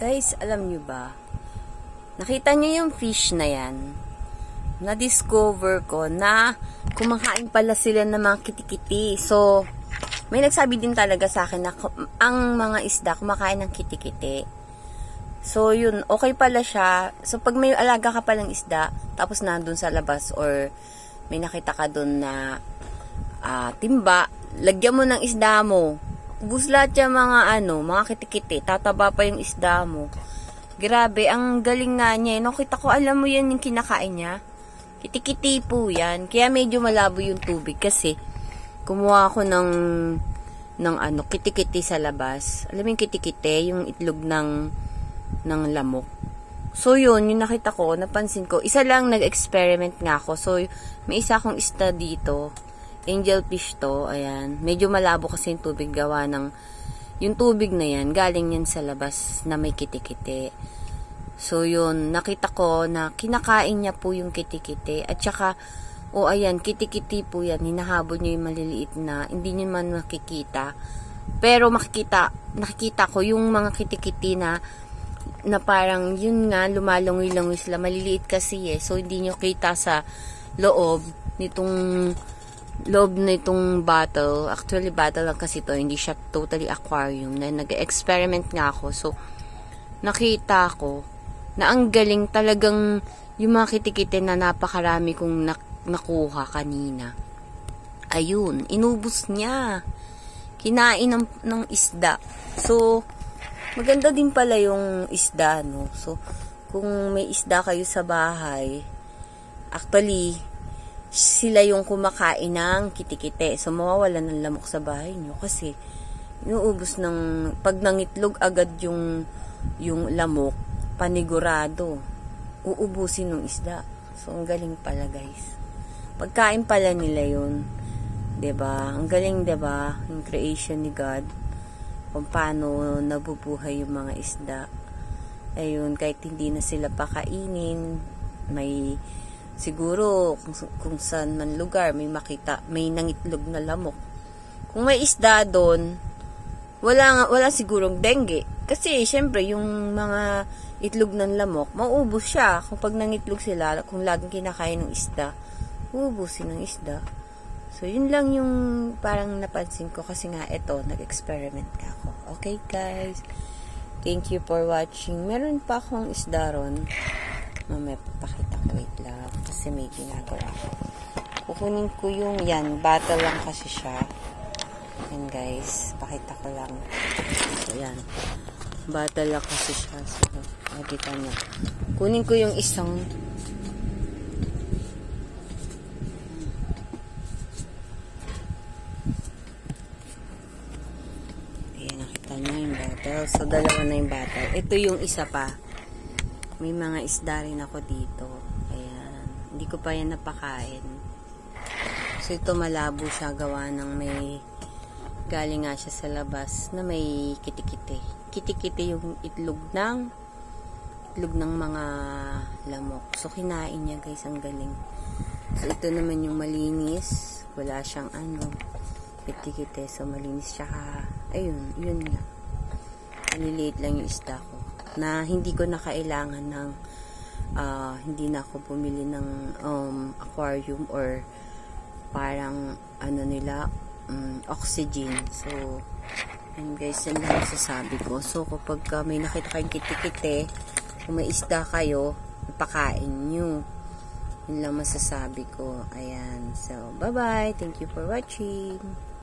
Guys, alam nyo ba? Nakita nyo yung fish na yan? Na-discover ko na kumakain pala sila ng mga kitikiti. So, may nagsabi din talaga sa akin na ang mga isda kumakain ng kitikiti. So, yun, okay pala siya. So, pag may alaga ka palang isda, tapos nandun sa labas or may nakita ka dun na timba, lagyan mo ng isda mo. Ubus lahat yung mga kitikiti. Tataba pa yung isda mo. Grabe, ang galing nga niya. Nakita ko, alam mo yan yung kinakain niya. Kitikiti po yan. Kaya medyo malabo yung tubig kasi kumuha ako ng kitikiti sa labas. Alam mo yung kitikiti, yung itlog ng lamok. So yun, yung nakita ko, napansin ko, isa lang nag-experiment nga ako. So may isa akong isda dito. Angelfish to, ayan. Medyo malabo kasi yung tubig gawa ng yung tubig na yan, galing yan sa labas na may kitikiti. So yun, nakita ko na kinakain niya po yung kitikiti. At saka, ayan, kitikiti po yan. Hinahabol niya yung maliliit na, hindi niyo man makikita. Pero nakikita ko yung mga kitikiti na parang yun nga, lumalungoy-langoy sila. Maliliit kasi so hindi niyo kita sa loob nitong bottle. Actually, bottle lang kasi to. Hindi siya totally aquarium. Na nag-experiment nga ako. So, nakita ko na ang galing talagang yung mga kitikiti na napakarami kong nakuha kanina. Ayun, inubos niya. Kinain ng isda. So, maganda din pala yung isda, no? So, kung may isda kayo sa bahay, actually, sila yung kumakain ng kitikite. So, mawawala ng lamok sa bahay nyo kasi inuubos pag nangitlog agad yung lamok, panigurado, uubusin ng isda. So, ang galing pala, guys. Pagkain pala nila yun. 'Di ba? Ang galing, 'di ba? Yung creation ni God. Kung paano nabubuhay yung mga isda. Ayun, kahit hindi na sila pakainin, may siguro kung saan man lugar may nangitlog na lamok. Kung may isda doon, wala sigurong dengue. Kasi syempre yung mga itlog ng lamok, mauubos siya. Kung pag nangitlog sila, kung laging kinakain ng isda, uubusin ng isda. So yun lang yung parang napansin ko kasi nga ito, nag-experiment ako. Okay guys, thank you for watching. Meron pa akong isda ron. Mamaya papakita ko, wait lang. Kasi may ginagawa ko. Kukunin ko yung yan. Bottle lang kasi siya. Yan guys. Pakita ko lang. So yan. Bottle lang kasi siya. So, makikita nyo. Kunin ko yung isang ayan, nakita nyo yung bottle. So, dalawa na yung bottle. Ito yung isa pa. May mga isda rin ako dito. Ayan. Hindi ko pa yan napakain. So, ito malabo siya gawa ng may galing nga siya sa labas na may kitikiti. Kitikiti yung itlog ng mga lamok. So, kinain niya guys. Ang galing. So, ito naman yung malinis. Wala siyang kitikiti. So, malinis siya. Ayun. Yun nga. Maliliit lang yung isda ko. Na hindi ko na kailangan ng hindi na ako bumili ng aquarium or parang oxygen. So and guys, yan lang sasabi ko. So kapag may nakita kayong kitikite, kung may isda kayo, ipakain nyo. Yun lang masasabi ko. Ayan. So bye bye, thank you for watching.